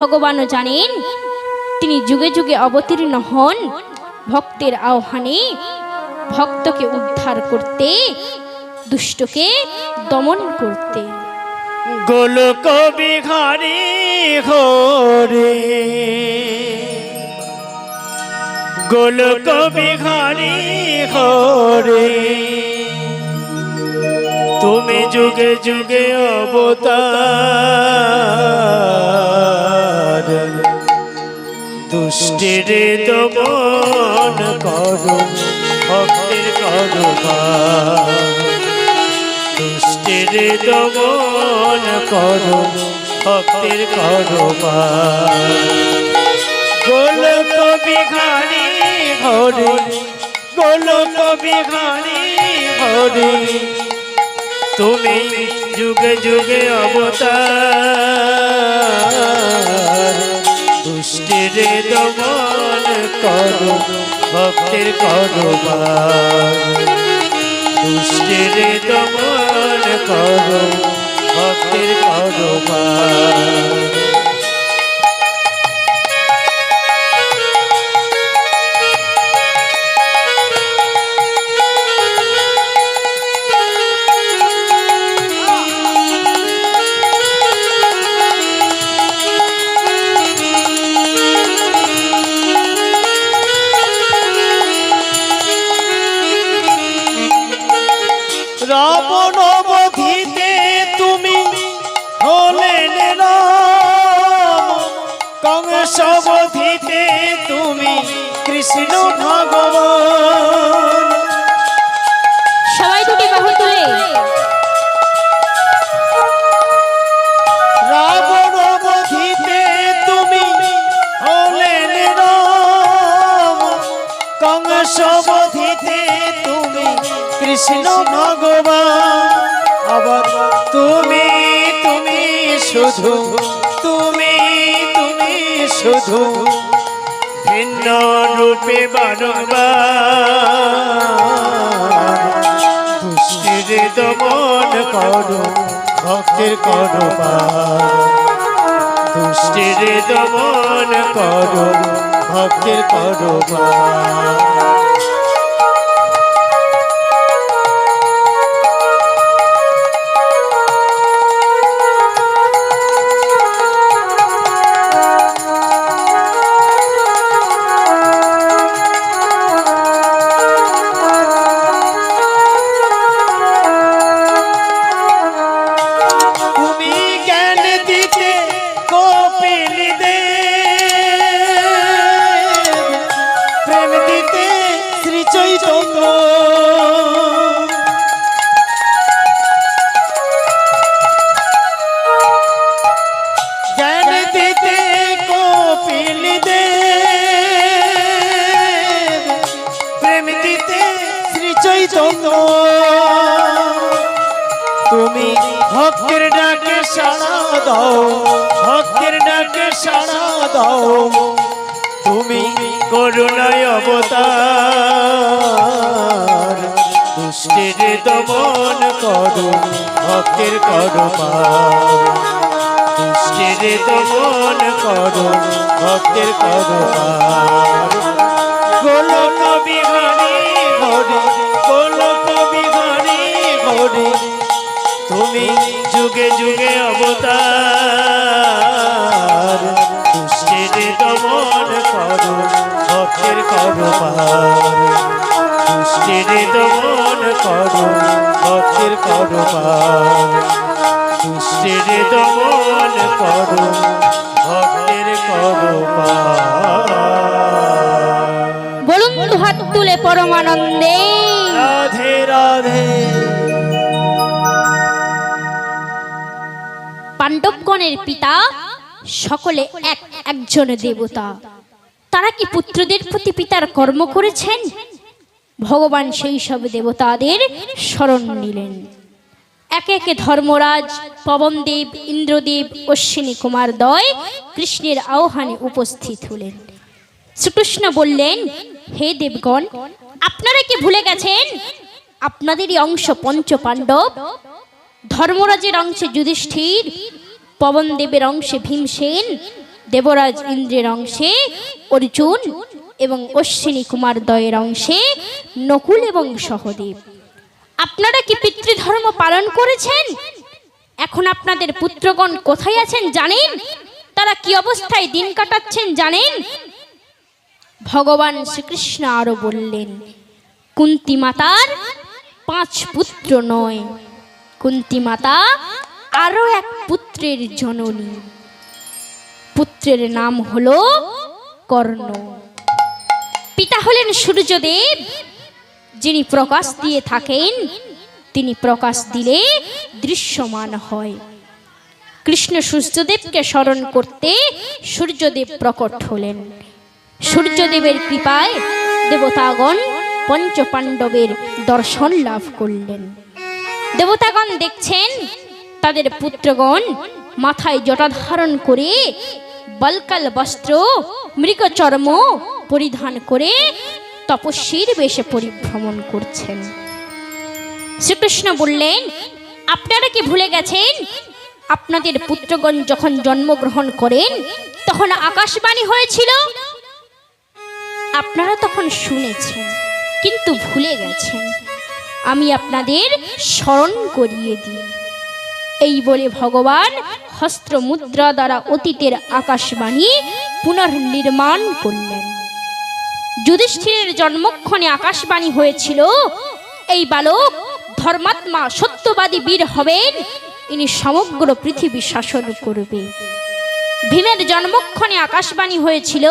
ভগবানও জানেন তিনি যুগে যুগে অবতীর্ণ হন ভক্তের আহ্বানে, ভক্তকে উদ্ধার করতে, দুষ্টকে দমন করতে। গোলক বিহারী হরে, গোলক বিহারী হরে, তুমি যুগে যুগে অবতার, দুষ্টের দমন করো, ভক্তের করো দুষ্টের দমন করো, ভক্তের করো গোলক বিহারী হরে, গোলক বিহারী হরে, তুমি যুগে যুগে অবতার, দুষ্টের দমন করো, ভক্তের করো দুষ্টের দমন করো, ভক্তের করো রাবণ বধিতে তুমি হলেন রাম, কংস বধিতে তুমি কৃষ্ণ ভগবান। সবাই দুটি বাহু তুলে রাবণ বধিতে তুমি হলেন রাম, কংস বধিতে তুমি কৃষ্ণ ভগবান। আবার তুমি তুমি শুধু, তুমি তুমি শুধু ভিন্ন রূপে বারংবার, দুষ্টের দমন করো, ভক্তের করো দুষ্টের দমন করো, ভক্তের করো তুমি ভক্তের ডাকে সাড়া দাও, ভক্তের ডাকে সাড়া দাও, তুমি করুণায় অবতার, দুষ্টের দমন করো, ভক্তের করো দুষ্টের দমন করো, ভক্তের করো গোলক বিহারী হরে, গোলক বিহারী হরে, তুমি যুগে যুগে অবতার, দুষ্টের দমন করো, ভক্তের করো দুষ্টের দমন করো, ভক্তের করো দুষ্টের দমন করো, ভক্তের করো বলুন হাত তুলে পরমানন্দে রাধে রাধে। পাণ্ডবগণের পিতা সকলে একজন দেবতা, তারা কি পুত্রদের প্রতি পিতার কর্ম করেছেন? ভগবান সেই সব দেবতাদের শরণ নিলেন। একে একে ধর্মরাজ, পবনদেব, ইন্দ্রদেব, অশ্বিনী কুমার দ্বয় কৃষ্ণের আহ্বানে উপস্থিত হলেন। শ্রীকৃষ্ণ বললেন, হে দেবগণ, আপনারা কি ভুলে গেছেন আপনাদেরই অংশ পঞ্চ পাণ্ডব? ধর্মরাজের অংশে যুধিষ্ঠির, পবনদেবের অংশে ভীমসেন, দেবরাজ ইন্দ্রের অংশে অর্জুন এবং অশ্বিনী কুমার দ্বয়ের অংশে নকুল এবং সহদেব। আপনারা কি পিতৃধর্ম পালন করেছেন? এখন আপনাদের পুত্রগণ কোথায় আছেন জানেন? তারা কি অবস্থায় দিন কাটাচ্ছেন জানেন? ভগবান শ্রীকৃষ্ণ আরো বললেন, কুন্তী মাতার 5 পুত্র নয়, কুন্তী মাতা আরো এক পুত্রের জননী। পুত্রের নাম হলো কর্ণ। পিতা হলেন সূর্যদেব, যিনি প্রকাশ দিয়ে থাকেন, তিনি প্রকাশ দিলে দৃশ্যমান হয়। কৃষ্ণ সূর্যদেবকে স্মরণ করতে সূর্যদেব প্রকট হলেন। সূর্যদেবের কৃপায় দেবতাগণ পঞ্চপাণ্ডবের দর্শন লাভ করলেন। দেবতাগণ দেখছেন তাদের পুত্রগণ মাথায় জটা ধারণ করে বলকাল বস্ত্র মৃগচর্ম পরিধান করে তপস্বীর বেশে পরিভ্রমণ করছেন। শ্রীকৃষ্ণ বললেন, আপনারা কি ভুলে গেছেন আপনাদের পুত্রগণ যখন জন্মগ্রহণ করেন তখন আকাশবাণী হয়েছিল? আপনারা তখন শুনেছেন কিন্তু ভুলে গেছেন। আমি আপনাদের স্মরণ করিয়ে দিই। এই বলে ভগবান হস্ত মুদ্রা দ্বারা অতীতের আকাশবাণী পুনর্নির্মাণ করলেন। যুধিষ্ঠিরের জন্মক্ষণে আকাশবাণী হয়েছিল, এই বালক ধর্মাত্মা সত্যবাদী বীর হবেন, ইনি সমগ্র পৃথিবী শাসন করবে। ভীমের জন্মক্ষণে আকাশবাণী হয়েছিল,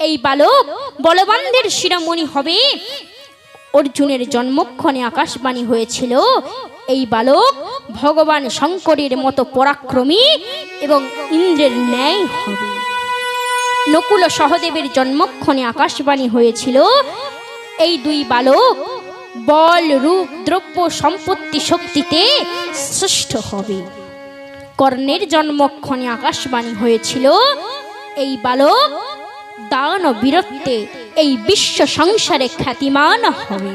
এই বালক বলবানদের শিরোমণি হবে। অর্জুনের জন্মক্ষণে আকাশবাণী হয়েছিল, এই বালক ভগবান শঙ্করের মতো পরাক্রমী এবং ইন্দ্রের ন্যায় হবে। নকুল ও সহদেবের জন্মক্ষণে আকাশবাণী হয়েছিল, এই 2 বালক বল রূপ দ্রব্য সম্পত্তি শক্তিতে শ্রেষ্ঠ হবে। কর্ণের জন্মক্ষণে আকাশবাণী হয়েছিল, এই বালক দান ও বীরত্বে এই বিশ্ব সংসারে খ্যাতিমান হবে।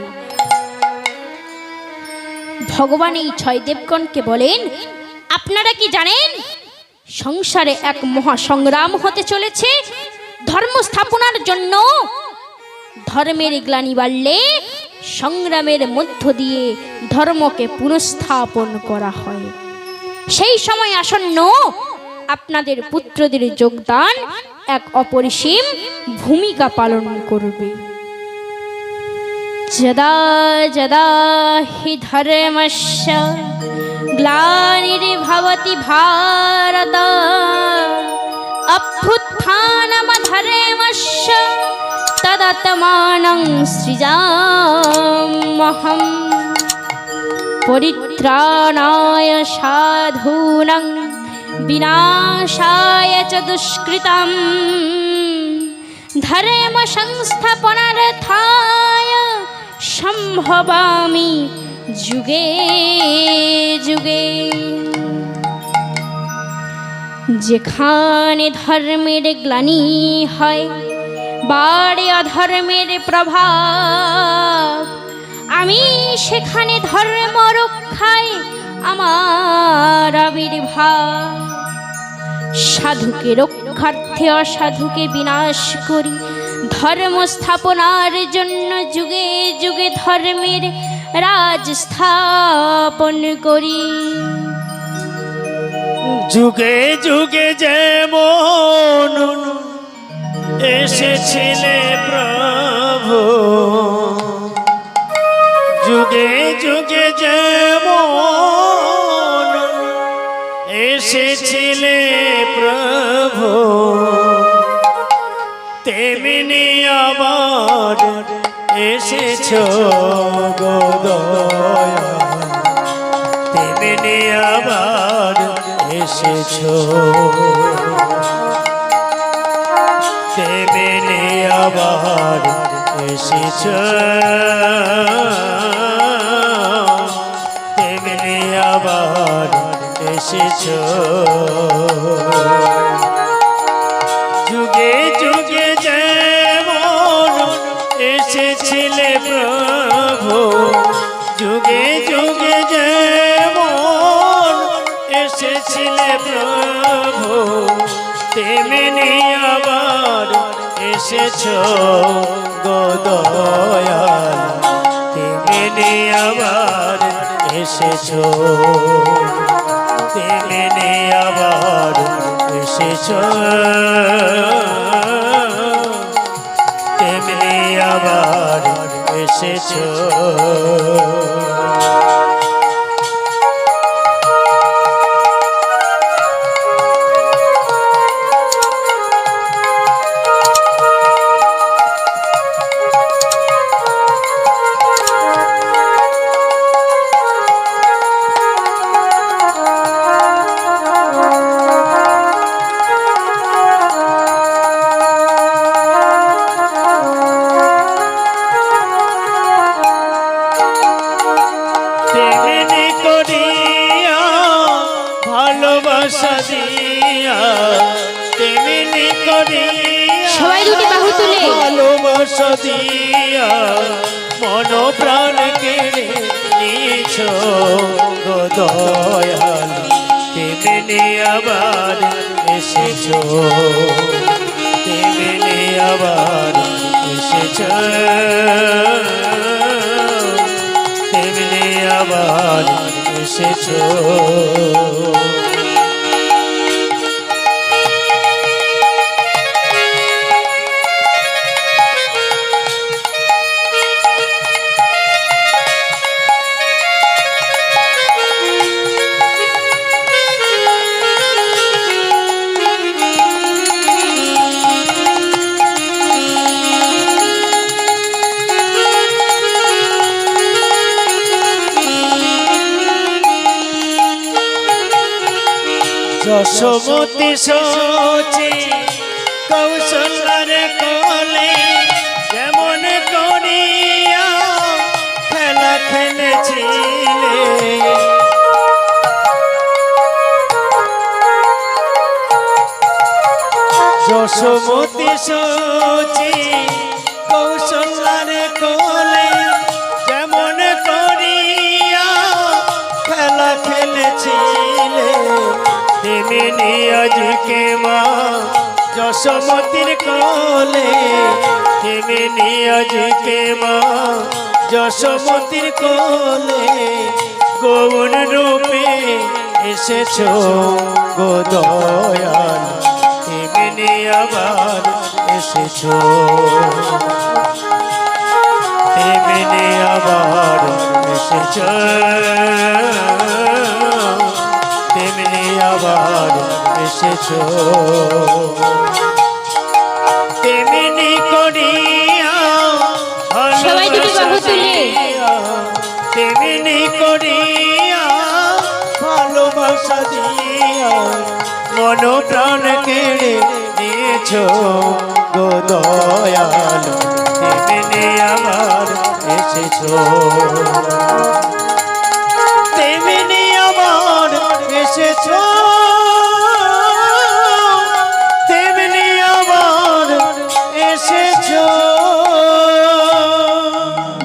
ভগবান এই 6 দেবগণকে বলেন, আপনারা কি জানেন সংসারে এক মহা সংগ্রাম হতে চলেছে ধর্ম স্থাপনার জন্য। ধর্মের গ্লানি বাড়লে সংগ্রামের মধ্য দিয়ে ধর্মকে পুনঃস্থাপন করা হয়। সেই সময় আসন্ন, আপনাদের পুত্রদের যোগদান এক অপরিসীম ভূমিকা পালন করবে। যদা যদা হি ধর্মস্য গ্লানির্ভবতি ভারত অভ্যুত্থানমধর্মস্য তদাত্মানং সৃজাম্যহম পরিত্রাণায় সাধূনাং বিনাশায় চ দুষ্কৃতম ধর্ম সংস্থাপনার্থায় সম্ভবামি যুগে যুগে। যেখানে ধর্মের গ্লানি হয় বাড়ে অধর্মের প্রভাব, আমি সেখানে ধর্ম রক্ষায় আমার আবির্ভাব। সাধুকে রক্ষার্থে অসাধুকে বিনাশ করি, ধর্ম স্থাপনার জন্য যুগে যুগে ধর্মের রাজ স্থাপন করি। যুগে যুগে যেমন এসেছিলে প্রভু, যুগে যুগে যেমন এসেছিলে প্রভু, তেমনি আবার এসেছ গো দয়াল, তেমনি আবার এসেছ, তেমনি আবার এসেছ, তেমনি আবার এসেছ। যুগে যুগে যেমন এসেছিলে প্রভু, যুগে যুগে যেমন এসেছিলে প্রভু, তেমনি আবার এসেছো গো দয়াল, তেমনি আবার এসেছো, তেমনি আবার এসেছো, তেমনি আবার এসেছো। তেমনি করিয়া ভালোবাসা দিয়া, তেমনি করিয়া সবাই দুটি বাহু তুলে ভালোবাসা দিয়া মন প্রাণ কেড়ে নিয়েছো গো দয়াল, তেমনি আবার এসেছো, তেমনি আবার এসেছো, তেমনি আবার এসেছো। যশোমতি সচি কৌশলার কোলে যেমন করিয়া খেলা খেলেছিলে, যশোমতি সচি কৌশলার কোলে যেমন করিয়া খেলা খেলেছিলে, তেমনি আজকে মা যশোমতির কোলে, তেমনি আজকে মা যশোমতির কোলে গৌণ রূপে এসেছো গো দয়াল, তেমনি আবার এসেছো, তেমনি আবার এসেছো, তেমনি আবার এসেছো। তেমনি করিয়া সবাই দুটি বাহু তুলে তেমনি করিয়া ভালোবাসা দিয়া মন প্রাণ কেড়ে নিয়েছো গো দয়াল, তেমনি আবার এসেছো, তেমনি আবার এসেছো, তেমনি আবার এসেছো।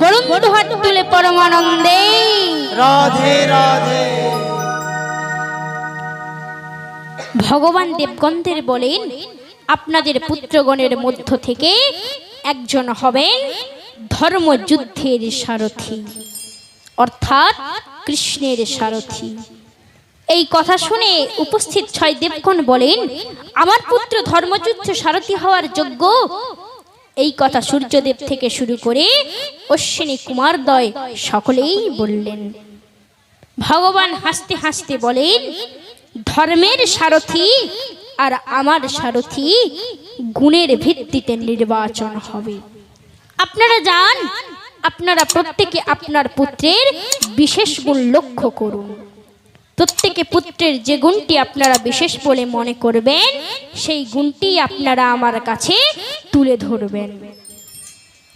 বরুণ হাত তুলে পরমানন্দে রাধে রাধে। ভগবান দেবগণদের বলেন, আপনাদের পুত্রগণের মধ্য থেকে একজন হবেন ধর্মযুদ্ধের সারথি, অর্থাৎ কৃষ্ণের সারথি। এই কথা শুনে উপস্থিত 6 দেবগণ বলেন, আমার পুত্র ধর্মযুদ্ধ সারথি হওয়ার যোগ্য। এই কথা সূর্যদেব থেকে শুরু করে অশ্বিনী কুমারদ্বয় সকলেই বললেন। ভগবান হাসতে হাসতে বলেন, ধর্মের সারথি আর আমার সারথি গুণের ভিত্তিতে নির্বাচন হবে। আপনারা যান, আপনারা প্রত্যেকে আপনার পুত্রের বিশেষ গুণ লক্ষ্য করুন। প্রত্যেকে পুত্রের যে গুণটি আপনারা বিশেষ বলে মনে করবেন, সেই গুণটি আপনারা আমার কাছে তুলে ধরবেন।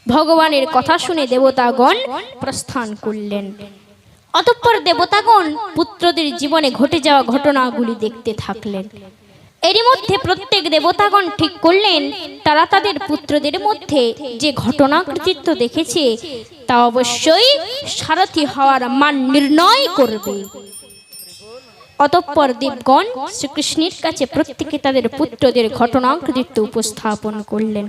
ভগবানের কথা শুনে দেবতাগণ প্রস্থান করলেন। অতঃপর দেবতাগণ পুত্রদের জীবনে ঘটে যাওয়া ঘটনাগুলি দেখতে থাকলেন। এরই মধ্যে প্রত্যেক দেবতাগণ ঠিক করলেন, তারা তাদের পুত্রদের মধ্যে যে ঘটনা কৃতিত্ব দেখেছে তা অবশ্যই সারথি হওয়ার মান নির্ণয় করবে। অতঃপর দেবগণ শ্রীকৃষ্ণের কাছে প্রত্যেকে তাদের পুত্রদের ঘটনাকৃতিত্ব উপস্থাপন করলেন।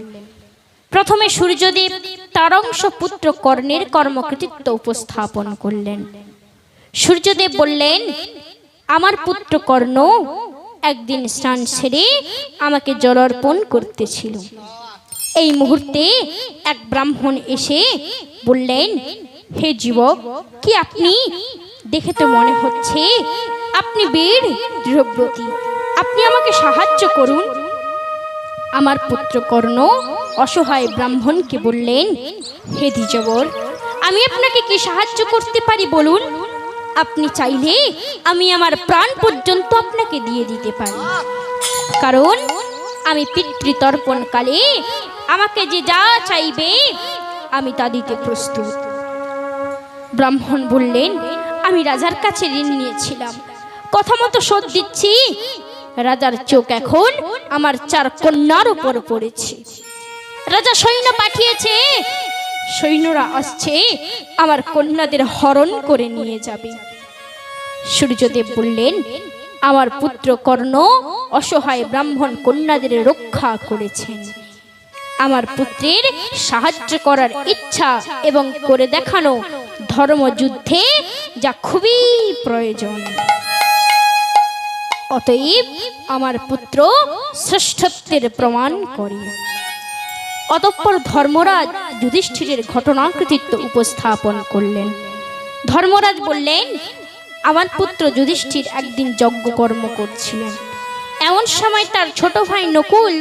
প্রথমে সূর্যদেব তার অংশ পুত্র কর্ণের কর্মকৃতিত্ব উপস্থাপন করলেন। সূর্যদেব বললেন, আমার পুত্র কর্ণ একদিন স্নান সেরে আমাকে জলার্পণ করতেছিল। এই মুহূর্তে এক ব্রাহ্মণ এসে বললেন, হে যুবক, কি আপনি? দেখে তো মনে হচ্ছে আপনি বীর দৃঢ়ব্রতী, আপনি আমাকে সাহায্য করুন। আমার পুত্র কর্ণ অসহায় ব্রাহ্মণকে বললেন, হে দ্বিজবর, আমি আপনাকে কি সাহায্য করতে পারি বলুন? আপনি চাইলে আমি আমার প্রাণ পর্যন্ত আপনাকে দিয়ে দিতে পারি, কারণ আমি পিতৃতর্পণ কালে আমাকে যে যা চাইবে আমি তা দিতে প্রস্তুত। ব্রাহ্মণ বললেন, আমি রাজার কাছে ঋণ নিয়েছিলাম, কথা মতো শোধ দিচ্ছি। রাজার চোখ এখন আমার 4 কন্যার উপর পড়েছে। রাজা সৈন্য পাঠিয়েছে, সৈন্যরা আসছে আমার কন্যাদের হরণ করে নিয়ে যাবে। সূর্যদেব বললেন, আমার পুত্র কর্ণ অসহায় ব্রাহ্মণ কন্যাদের রক্ষা করেছেন। আমার পুত্রের সাহায্য করার ইচ্ছা এবং করে দেখানো ধর্মযুদ্ধে যা খুবই প্রয়োজন। অতএব আমার পুত্র শ্রেষ্ঠত্বের প্রমাণ করে। অতঃপর ধর্মরাজ যুধিষ্ঠিরের ঘটনাকৃতিত্ব উপস্থাপন করলেন। ধর্মরাজ বললেন, আমার পুত্র যুধিষ্ঠির একদিন যজ্ঞকর্ম করছিলেন। এমন সময় তার ছোট ভাই নকুল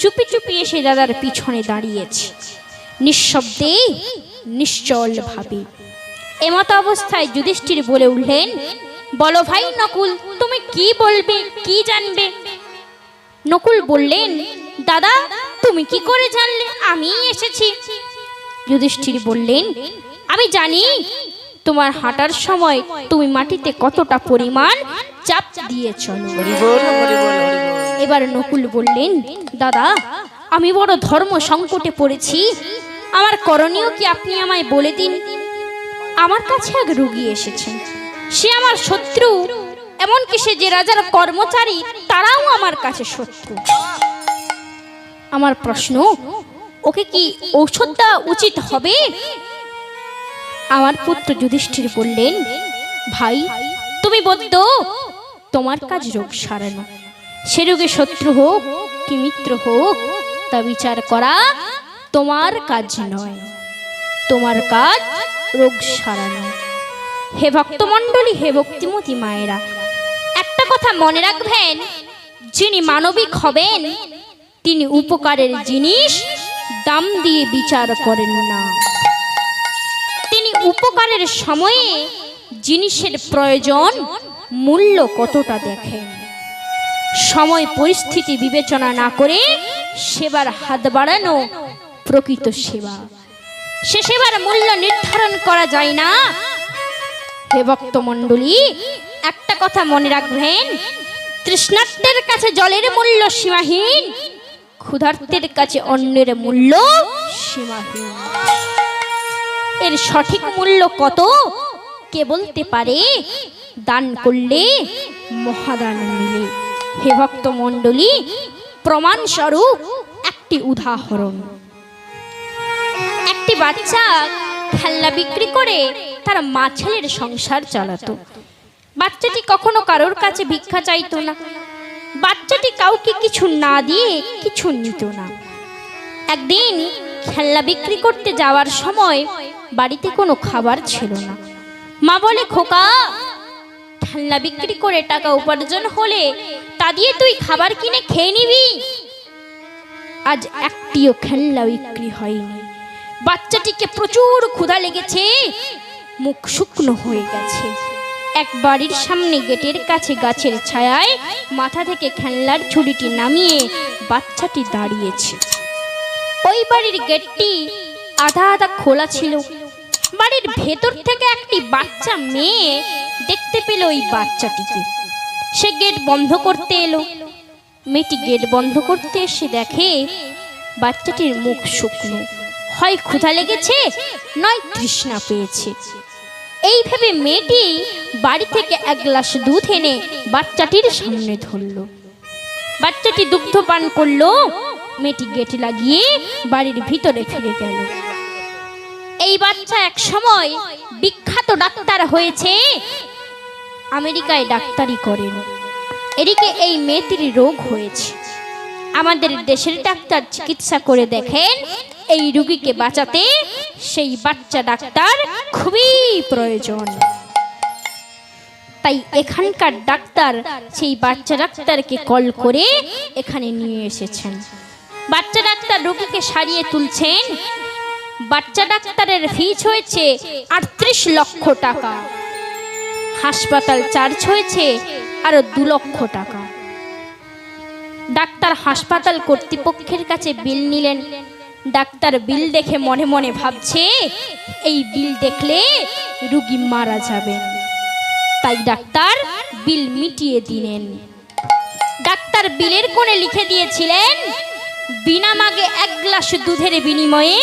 চুপি চুপি এসে দাদার পিছনে দাঁড়িয়েছে, নিঃশব্দে নিশ্চল ভাবে। এমত অবস্থায় যুধিষ্ঠির বলে উঠলেন, বলো ভাই নকুল, তুমি কি বলবে, কি জানবে? নকুল বললেন, দাদা তুমি কি করে জানলে আমি এসেছি? যুধিষ্ঠির বললেন, আমি জানি তোমার হাঁটার সময় তুমি মাটিতে কতটা পরিমাণ চাপ দিয়ে চলো। এবার নকুল বললেন, দাদা আমি বড় ধর্ম সংকটে পড়েছি, আমার করণীয় কি আপনি আমায় বলে দিন। আমার কাছে এক রোগী এসেছেন, সে আমার শত্রু, এমনকি সে যে রাজার কর্মচারী তারাও আমার কাছে শত্রু। আমার প্রশ্ন, ওকে কি ঔষধ দেওয়া উচিত হবে? আমার পুত্র যুধিষ্ঠির বললেন, ভাই তুমি বৈদ্য, তোমার কাজ রোগ সারানো। সে রোগে শত্রু হোক কি মিত্র হোক তা বিচার করা তোমার কাজ নয়, তোমার কাজ রোগ সারানো। হে ভক্তমণ্ডলী, হে ভক্তিমতী মায়েরা, একটা কথা মনে রাখবেন, যিনি মানবিক হবেন তিনি উপকারের জিনিস দাম দিয়ে বিচার করেন না। তিনি উপকারের সময়ে জিনিসের প্রয়োজন মূল্য কতটা দেখেন। সময় পরিস্থিতি বিবেচনা না করে সেবার হাত বাড়ানো প্রকৃত সেবা। সে সেবার মূল্য নির্ধারণ করা যায় না। হে ভক্তমণ্ডলী, একটা কথা মনে রাখবেন, তৃষ্ণার্তের কাছে জলের মূল্য সীমাহীন, ক্ষুধার্তের কাছে অন্যের মূল্য সীমাহীন। এর সঠিক মূল্য কত কে বলতে পারে? দান করলে মহাদান মিলে। হে ভক্তমণ্ডলী, প্রমাণস্বরূপ একটি উদাহরণ। একটি বাচ্চা খেলনা বিক্রি করে তার মা ছেলের সংসার চালাতো। বাচ্চাটি কখনো কারোর কাছে ভিক্ষা চাইতো না। বাচ্চাটি কাউকে কিছু না দিয়ে কিছু নিত না। একদিন খেলনা বিক্রি করতে যাওয়ার সময় বাড়িতে কোনো খাবার ছিল না। মা বলে, খোকা, খেলনা বিক্রি করে টাকা উপার্জন হলে তা দিয়ে তুই খাবার কিনে খেয়ে নিবি। আজ একটিও খেলনা বিক্রি হয়নি। বাচ্চাটিকে প্রচুর ক্ষুধা লেগেছে, মুখ শুকনো হয়ে গেছে। এক বাড়ির সামনে গেটের কাছে গাছের ছায়ায় মাথা থেকে খেলনার ছুরিটি নামিয়ে বাচ্চাটি দাঁড়িয়েছে। ওই বাড়ির গেটটি আধা আধা খোলা ছিল। বাড়ির ভেতর থেকে একটি বাচ্চা মেয়ে দেখতে পেল ওই বাচ্চাটিকে। সে গেট বন্ধ করতে এলো। মেয়েটি গেট বন্ধ করতে এসে দেখে বাচ্চাটির মুখ শুকনো, হয় ক্ষুধা লেগেছে নয় তৃষ্ণা পেয়েছে। এই ভেবে মেয়েটি বাড়ি থেকে এক গ্লাস দুধ এনে বাচ্চাটির সামনে ধরল। বাচ্চাটি দুগ্ধ পান করলো। মেয়েটি গেট লাগিয়ে বাড়ির ভিতরে ফিরে গেল। এই বাচ্চা এক সময় বিখ্যাত ডাক্তার হয়েছে, আমেরিকায় ডাক্তারি করেন। এদিকে এই মেয়েটির রোগ হয়েছে। আমাদের দেশের ডাক্তার চিকিৎসা করে দেখেন এই রোগীকে বাঁচাতে সেই বাচ্চা ডাক্তার খুবই প্রয়োজন। তাই এখানকার ডাক্তার সেই বাচ্চা ডাক্তারকে কল করে এখানে নিয়ে এসেছেন। বাচ্চা ডাক্তার রোগীকে সারিয়ে তুলছেন। বাচ্চা ডাক্তারের ফিস হয়েছে 38 লক্ষ টাকা, হাসপাতাল চার্জ হয়েছে আরো 2 লক্ষ টাকা। ডাক্তার হাসপাতাল কর্তৃপক্ষের কাছে বিল নিলেন। ডাক্তার বিল দেখে মনে মনে ভাবছে এই বিল দেখলে রোগী মারা যাবে। তাই ডাক্তার বিল মিটিয়ে দিলেন। ডাক্তার বিলের কোণে লিখে দিয়েছিলেন, বিনা মাগে 1 গ্লাস দুধের বিনিময়ে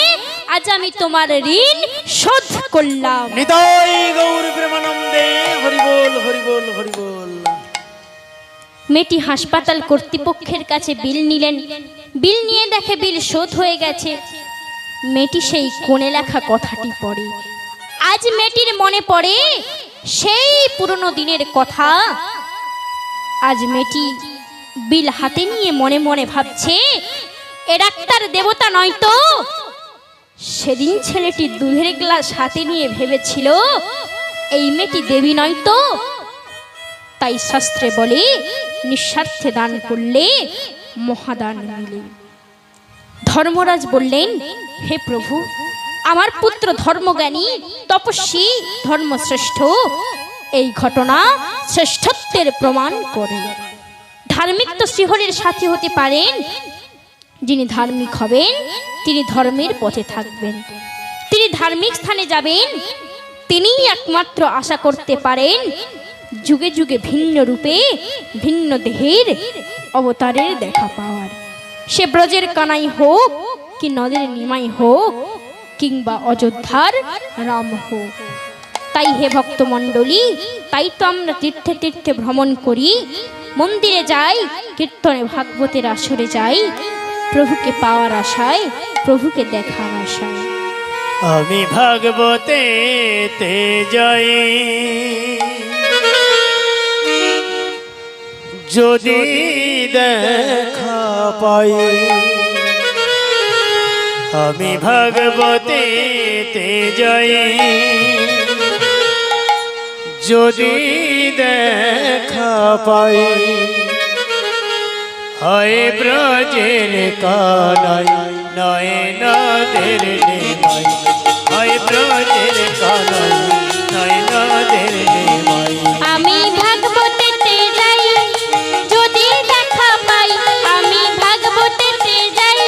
আজ আমি তোমার ঋণ শোধ করলাম। নিতাই গৌর প্রেমানন্দে হরি বল হরি বল হরি বল। মেয়েটি হাসপাতাল কর্তৃপক্ষের কাছে বিল নিলেন। বিল নিয়ে দেখে বিল শোধ হয়ে গেছে। মেয়েটি সেই কোণে লেখা কথাটি পড়ে। আজ মেয়েটির মনে পড়ে সেই পুরনো দিনের কথা। আজ মেয়েটি বিল হাতে নিয়ে মনে মনে ভাবছে, এ ডাক্তার দেবতা নয় তো? সেদিন ছেলেটি দুধের গ্লাস হাতে নিয়ে ভেবেছিল এই মেয়েটি দেবী নয় তো? তাই শাস্ত্রে বলে নিঃস্বার্থে দান করলে মহাদান মিলে। ধর্মরাজ বললেন, হে প্রভু, আমার পুত্র ধর্মজ্ঞানী, তপস্বী, ধর্মশ্রেষ্ঠ। এই ঘটনা শ্রেষ্ঠত্বের প্রমাণ করে। ধার্মিক তো শ্রীহরির সাথী হতে পারেন। যিনি ধার্মিক হবেন তিনি ধর্মের পথে থাকবেন। তিনি ধার্মিক স্থানে যাবেন। তিনিই একমাত্র আশা করতে পারেন যুগে যুগে ভিন্ন রূপে ভিন্ন দেহের অবতারের দেখা পাওয়ার। সে ব্রজের কানাই হোক কি নদের নিমাই হোক কিংবা অযোধ্যার রাম হোক। তাই হে ভক্তমণ্ডলী, তাই তো আমরা তীর্থে তীর্থে ভ্রমণ করি, মন্দিরে যাই, কীর্তনে ভাগবতের আসরে যাই, প্রভুকে পাওয়ার আশায়, প্রভুকে দেখার আশায়। আমি ভাগবতে তে যাই, যদি দেখা পাই। আমি ভাগবতে তে যাই, যদি দেখা পাই। হয় ব্রজের কানাই নয় নদের নেমাই, হয় ব্রজের কানাই নয় নদের নেমাই। আমি ভাগবতেতে যাই, যদি দেখা পাই। আমি ভাগবতেতে যাই,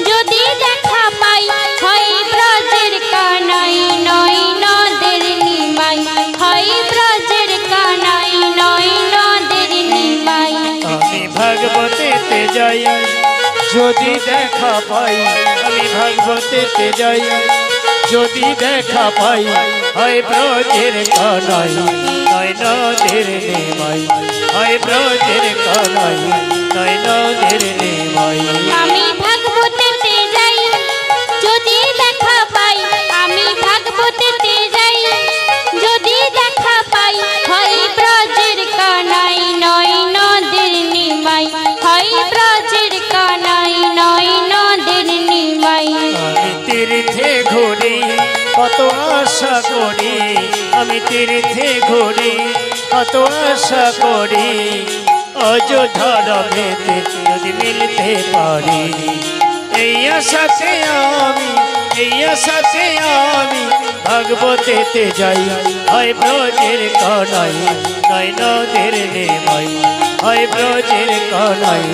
যদি দেখা পাই। হয় ব্রজের কানাই নয় নদের নিমাই, হয় ব্রজের কানাই নয় নদের নিমাই। আমি ভাগবতেতে যাই, যদি দেখা পাই। আমি ভাগবতেতে যাই, যদি দেখা পাই। হয় ব্রজের কানাই নয় নদের নেমাই, হয় ব্রজের কানাই নয় নদের নেমাই। আমি ভাগবতেতে যাই, যদি দেখা পাই। আমি ভাগবতেতে যাই, যদি দেখা পাই। হয় ব্রজের কানাই নয় নদের নিমাই, হয় ব্রজের কানাই নয় নদের নিমাই। আমি তীর্থে ঘুরি কত আশা করি, আমি তীর্থে ঘুরি কত আশা করি। অযোধ্যার ভেতে যদি মিলতে পারি, এই আশাতে আমি, এই আশাতে আমি ভাগবতেতে যাই। হয় ব্রজের কানাই নয় নদের নেমাই, হয় ব্রজের কানাই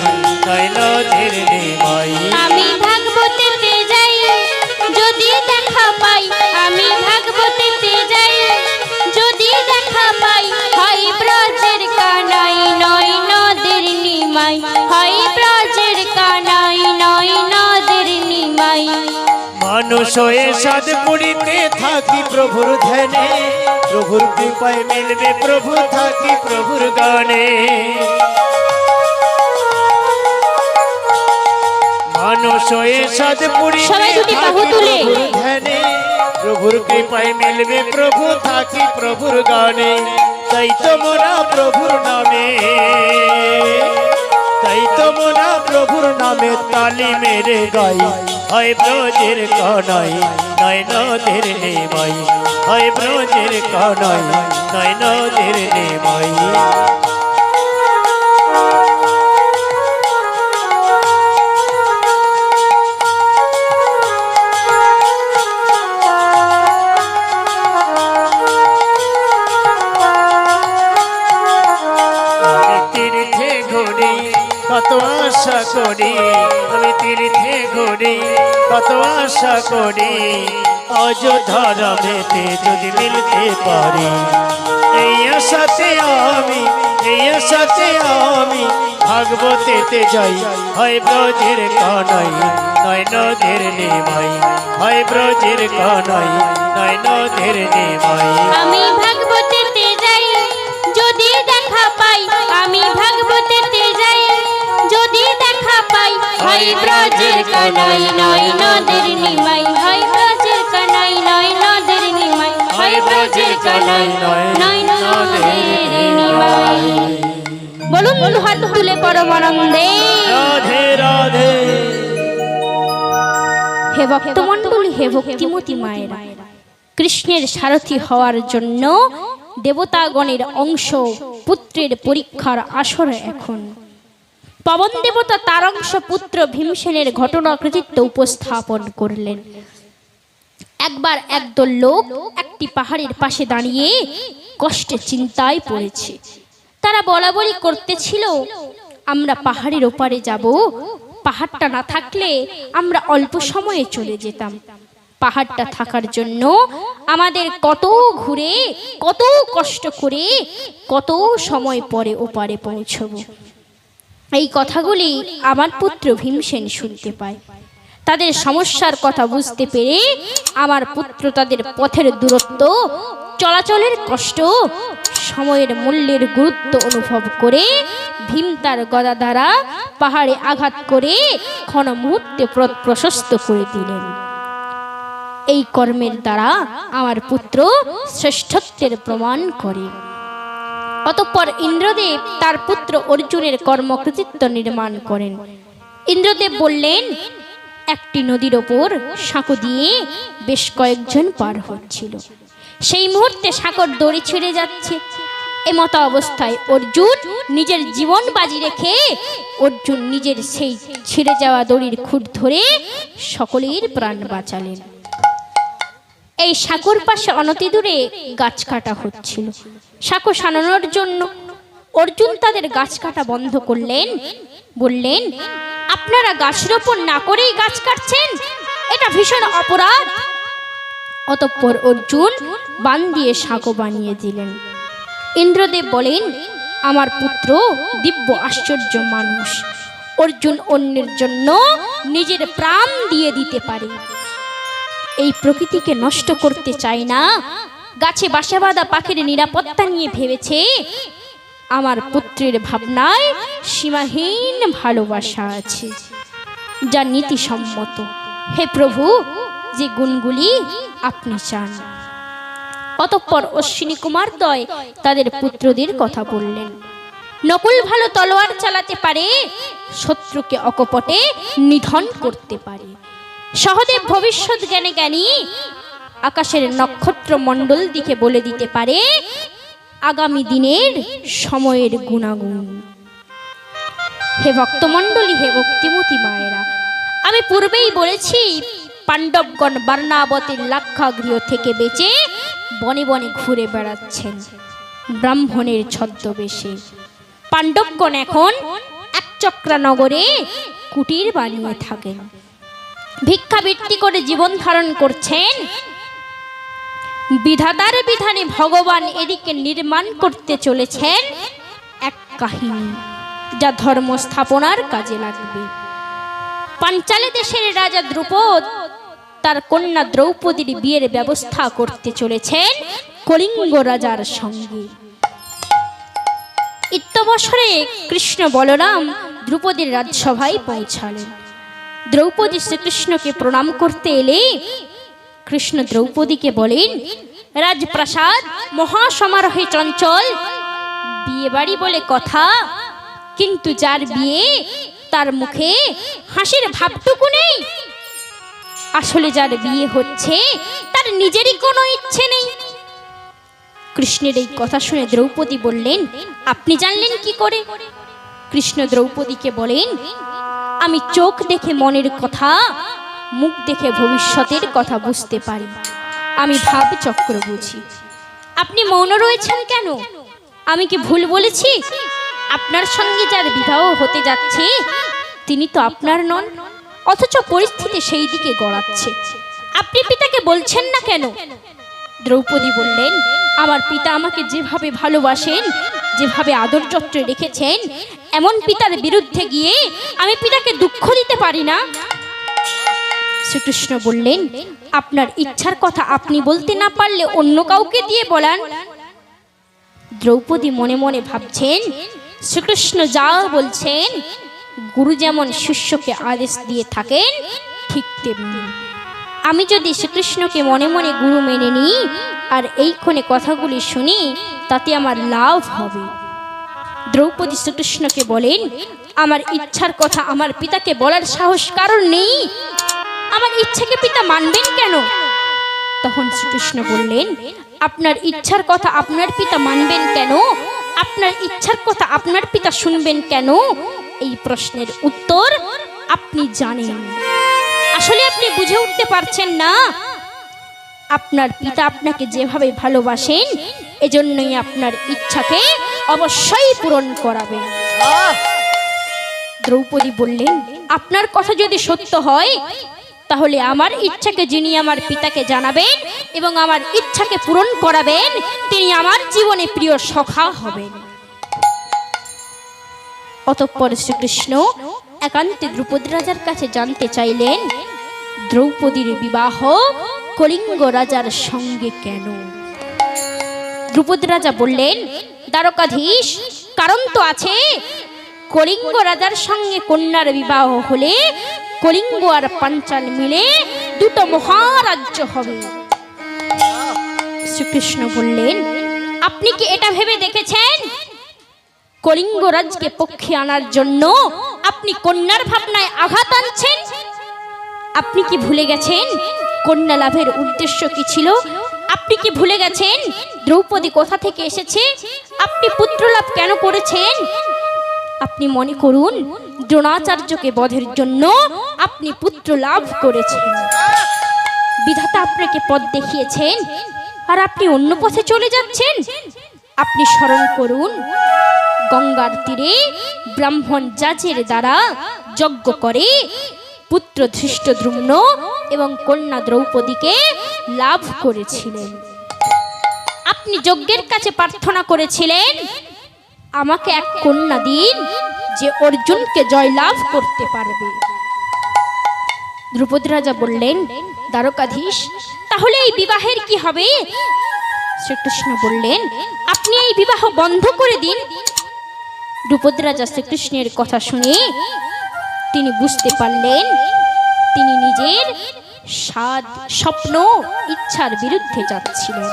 নয় নদের নেমাই। আমি ভাগবতেতে যাই, যদি দেখা পাই। আমি ভাগবতেতে যাই, যদি দেখা পাই। হয় ব্রজের কানাই নয় নদের নিমাই, হয় ব্রজের কানাই নয় নদের নিমাই। মানুষ হয়ে সাধ পুরীতে থাকি প্রভুর ধ্যানে, প্রভুর কৃপায় মিলবে প্রভু থাকি প্রভুর গানে। মানুষ হয়ে সাধ পুরীতে সবাই দুটি বাহু থাকি তুলে। প্রভুর ধ্যানে, প্রভুর কৃপায় মিলবে প্রভু থাকি প্রভুর গানে। তাই তো মোরা প্রভুর নামে, তাই তো মোরা প্রভুর নামে তালি মেরে গাই। হয় ব্রজের কানাই নয় নদের নেমাই, হয় ব্রজের কানাই নয় নদের নেমাই। তীর্থে ঘুরি কত আশা করি, আমি তীর্থে ঘুরি কত আশা করি। অযোধ্যা রামেতে যদি মিলতে পারি, এই আশাতে আমি, এই আশাতে আমি ভাগবতেতে যাই। হয় ব্রজের কানাই নয় নদের নেমাই, হয় ব্রজের কানাই নয় নদের নেমাই। আমি ভাগবতেতে যাই যদি দেখা পাই, আমি ভাগবতেতে যাই যদি দেখা পাই। হয় ব্রজের কানাই নয় নদের নিমাই, হয় ব্রজের কানাই নয় নদের নিমাই, হয় ব্রজের কানাই নয় নদের নিমাই। বলুন হাত তুলে পরমানন্দে রাধে রাধে। হে ভক্তমণ্ডলী, হে ভক্তিমতী মায়েরা, কৃষ্ণের সারথি হওয়ার জন্য দেবতাগণের অংশ পুত্রের পরীক্ষার আসর এখন। পবন দেবতা তার অংশ পুত্র ভীমসেনের ঘটনা কৃতিত্ব উপস্থাপন করলেন। একবার একদল লোক একটি পাহাড়ের পাশে দাঁড়িয়ে কষ্টে চিন্তায় পড়েছে। তারা বলাবলি করতেছিল, আমরা পাহাড়ের ওপারে যাব, পাহাড়টা না থাকলে আমরা অল্প সময়ে চলে যেতাম। পাহাড়টা থাকার জন্য আমাদের কত ঘুরে, কত কষ্ট করে, কত সময় পরে ওপারে পৌঁছবো। এই কথাগুলি আমার পুত্র ভীমসেন শুনতে পায়। তাদের সমস্যার কথা বুঝতে পেরে আমার পুত্র তাদের পথের দূরত্ব, চলাচলের কষ্ট, সময়ের মূল্যের গুরুত্ব অনুভব করে ভীম তার গদা দ্বারা পাহাড়ে আঘাত করে ক্ষণ মুহূর্তে পথ প্রশস্ত করে দিলেন। এই কর্মের দ্বারা আমার পুত্র শ্রেষ্ঠত্বের প্রমাণ করে। অতঃপর ইন্দ্রদেব তার পুত্র অর্জুনের কর্মকৃতিত্ব নির্মাণ করেন। ইন্দ্রদেব বললেন, একটি নদীর ওপর সাঁকো দিয়ে বেশ কয়েকজন পার হচ্ছিল। সেই মুহূর্তে সাঁকোর দড়ি ছিঁড়ে যাচ্ছে। এমতো অবস্থায় অর্জুন নিজের জীবন বাজি রেখে অর্জুন নিজের সেই ছিঁড়ে যাওয়া দড়ির খুঁট ধরে সকলের প্রাণ বাঁচালেন। এই সাঁকোর পাশে অনতি দূরে গাছ কাটা হচ্ছিল। সাঁকো সানানোর জন্য অর্জুন তাদের গাছ কাটা বন্ধ করলেন। বললেন, আপনারা গাছ রোপণ না করেই গাছ কাটছেন, এটা ভীষণ অপরাধ। অতঃপর অর্জুন বান দিয়ে সাঁকো বানিয়ে দিলেন। ইন্দ্রদেব বলেন, আমার পুত্র দিব্য আশ্চর্য মানুষ। অর্জুন অন্যের জন্য নিজের প্রাণ দিয়ে দিতে পারে। এই প্রকৃতিকে নষ্ট করতে চায় না, গাছে বাসা বাঁধা পাখির নিরাপত্তা নিয়ে ভেবেছে। আমার পুত্রের ভাবনায় সীমাহীন ভালোবাসা আছে, যা নীতিসম্মত। হে প্রভু, যে গুণগুলি আপনি চান। অতঃপর অশ্বিনী কুমার দ্বয় তাদের পুত্রদের কথা বললেন। নকুল ভালো তলোয়ার চালাতে পারে, শত্রুকে অকপটে নিধন করতে পারে। সহদেব ভবিষ্যৎ জ্ঞানে জ্ঞানী, আকাশের নক্ষত্র মণ্ডল দিকে বলে দিতে পারে আগামী দিনের সময়ের গুণাগুণ। হে ভক্তমণ্ডলী, হে ভক্তিমতী মায়েরা, আমি পূর্বেই বলেছি, পাণ্ডবগণ বার্নাবতীর লাক্ষাগৃহ থেকে বেঁচে বনে বনে ঘুরে বেড়াচ্ছেন ব্রাহ্মণের ছদ্মবেশে। পাণ্ডবগণ এখন একচক্রা নগরে কুটির বানিয়ে থাকেন, ভিক্ষাবৃত্তি করে জীবন ধারণ করছেন। বিধাতার বিধানে ভগবান এদিকে নির্মাণ করতে চলেছেন এক কাহিনী, যা ধর্ম স্থাপনার কাজে লাগবে। পাঞ্চালী দেশের রাজা দ্রুপদ তার কন্যা দ্রৌপদীর বিয়ের ব্যবস্থা করতে চলেছেন কলিঙ্গ রাজার সঙ্গে। ইত্যবসরে কৃষ্ণ বলরাম দ্রৌপদীর রাজসভায় পৌঁছালেন। দ্রৌপদী শ্রীকৃষ্ণকে প্রণাম করতে এলে কৃষ্ণ দ্রৌপদীকে বলেন, রাজপ্রাসাদ মহাসমারোহে চঞ্চল, বিয়ে বাড়ি বলে কথা, কিন্তু যার বিয়ে তার মুখে হাসির ভাবটুকু নেই। আসলে যার বিয়ে হচ্ছে তার নিজেরই কোনো ইচ্ছে নেই। কৃষ্ণের এই কথা শুনে দ্রৌপদী বললেন, আপনি জানলেন কি করে? কৃষ্ণ দ্রৌপদীকে বলেন, আমি চোখ দেখে মনের কথা, মুখ দেখে ভবিষ্যতের কথা বুঝতে পারি। আমি ভাব চক্র বুঝি। আপনি মৌন রয়েছেন কেন? আমি কি ভুল বলেছি? আপনার সঙ্গে যার বিবাহ হতে যাচ্ছে তিনি তো আপনার নন, অথচ পরিস্থিতি সেই দিকে গড়াচ্ছে। আপনি পিতাকে বলছেন না কেন? দ্রৌপদী বললেন, আমার পিতা আমাকে যেভাবে ভালোবাসেন, যেভাবে আদর যত্নে রেখেছেন, এমন পিতার বিরুদ্ধে গিয়ে আমি পিতাকে দুঃখ দিতে পারি না। শ্রীকৃষ্ণ বললেন, আপনার ইচ্ছার কথা আপনি বলতে না পারলে অন্য কাউকে দিয়ে বলান। দ্রৌপদী মনে মনে ভাবছেন, শ্রীকৃষ্ণ যা বলছেন, গুরু যেমন শিষ্যকে আদেশ দিয়ে থাকেন ঠিক তেমনি আমি যদি শ্রীকৃষ্ণকে মনে মনে গুরু মেনে নিই আর এইক্ষণে কথাগুলি শুনি, তাতে আমার লাভ হবে। দ্রৌপদী শ্রীকৃষ্ণকে বলেন, আমার ইচ্ছার কথা আমার পিতাকে বলার সাহস কারণ নেই, আমার ইচ্ছাকে পিতা মানবেন কেন? তখন শ্রীকৃষ্ণ বললেন, আপনার ইচ্ছার কথা আপনার পিতা মানবেন কেন? আপনার ইচ্ছার কথা আপনার পিতা শুনবেন কেন? এই প্রশ্নের উত্তর আপনি জানেন। আসলে আপনি বুঝে উঠতে পারছেন না। আপনার পিতা আপনাকে যেভাবে ভালোবাসেন, এজন্যই আপনার ইচ্ছাকে অবশ্যই পূরণ করাবেন। দ্রৌপদী বললেন, আপনার কথা যদি সত্য হয়, তাহলে আমার ইচ্ছাকে যিনি আমার পিতাকে জানাবেন এবং আমার ইচ্ছাকে পূরণ করাবেন, তিনি আমার জীবনে প্রিয় সখা হবেন। অতঃপর শ্রীকৃষ্ণ একান্তে দ্রৌপদী রাজার কাছে জানতে চাইলেন, দ্রৌপদীর বিবাহ কলিঙ্গ রাজার সঙ্গে কেন? দ্রৌপদী রাজা বললেন, দ্বারকাধীশ, কারণ তো আছে। কলিঙ্গ রাজার সঙ্গে কন্যার বিবাহ হলে কলিঙ্গ আর পাঞ্চাল মিলে দুটো মহারাজ্য হবে। শ্রীকৃষ্ণ বললেন, আপনি কি এটা ভেবে দেখেছেন কলিঙ্গ রাজকে পক্ষে আনার জন্য আপনি কন্যার ভাবনায় আঘাত আনছেন? আপনি কি ভুলে গেছেন কন্যা লাভের উদ্দেশ্য কি ছিল? আপনি কি ভুলে গেছেন দ্রৌপদী কোথা থেকে এসেছে? আপনি পুত্র লাভ কেন করেছেন? আপনি মনে করুন, দ্রোণাচার্যকে বধের জন্য আপনি পুত্র লাভ করেছেন। বিধাতা আপনাকে পথ দেখিয়েছেন আর আপনি অন্য পথে চলে যাচ্ছেন। আপনি স্মরণ করুন, গঙ্গার তীরে ব্রাহ্মণ যাজের দ্বারা যজ্ঞ করে পুত্র ধৃষ্টদ্যুম্ন এবং কন্যা দ্রৌপদীকে লাভ করেছিলেন। আপনি যজ্ঞের কাছে প্রার্থনা করেছিলেন, আমাকে এক কন্যা দিন যে অর্জুনকে জয়লাভ করতে পারবে। দ্রৌপদী রাজা বললেন, দ্বারকাধীশ, তাহলে এই বিবাহের কি হবে? শ্রীকৃষ্ণ বললেন, আপনি এই বিবাহ বন্ধ করে দিন। দ্রৌপদী রাজা শ্রীকৃষ্ণের কথা শুনে তিনি বুঝতে পারলেন তিনি নিজের স্বপ্ন ইচ্ছার বিরুদ্ধে যাচ্ছিলেন।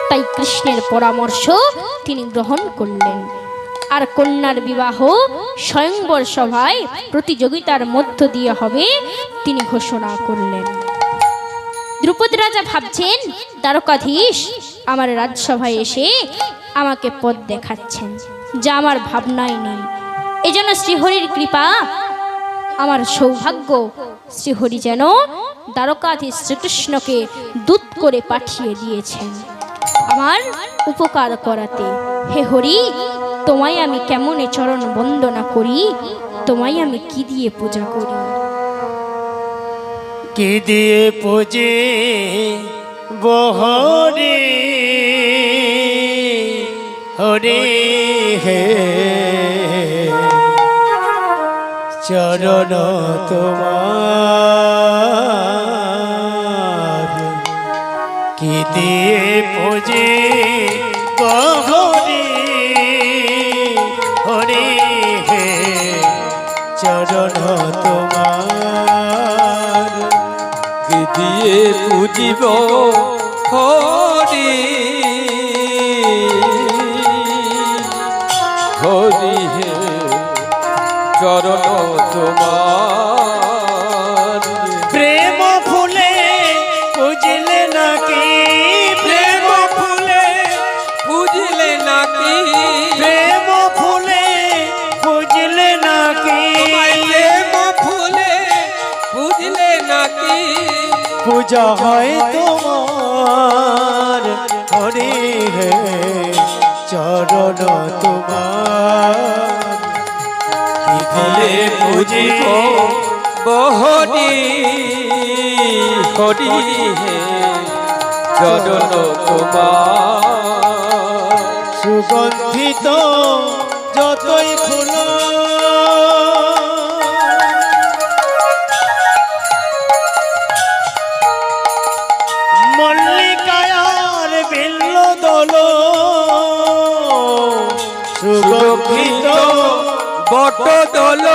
তাই কৃষ্ণের পরামর্শ তিনি গ্রহণ করলেন আর কন্যার বিবাহ স্বয়ংবর সভায় প্রতিযোগিতার মধ্য দিয়ে হবে তিনি ঘোষণা করলেন। দ্রৌপদী রাজা ভাবছেন, দ্বারকাধীশ আমার রাজসভায় এসে আমাকে পথ দেখাচ্ছেন, যা আমার ভাবনায় নেই। এজন্য শ্রীহরির কৃপা, আমার সৌভাগ্য, শ্রীহরি যেন দ্বারকাধীশ শ্রীকৃষ্ণকে দূত করে পাঠিয়ে দিয়েছেন আমার উপকার করাতে। হে হরি, তোমায় আমি কেমনে চরণ বন্দনা করি, তোমায় আমি কি দিয়ে পূজা করি? কি দিয়ে পূজে বহরে হরে হে চরণ তোমার দিয়ে পুজে হরি হরি হে চরণ তোমার কি দিয়ে পুজিব হরি হরি হে চরণ তোমার প্রেম ফুলে পুজলে নাকি প্রেম ফুলে পুজিলে নাকি প্রেম ফুলে পুজলে নাকি প্রেম ফুলে পুজিলে নাকি পূজা হয় তোমার হরি হে চরণ তোমার দিলে পুজিব বহরি হরি হে চরণ তোমার সুগন্ধিত যতই ফুল মল্লিকায়ার বিল্ল দল সুরক্ষিত বট দল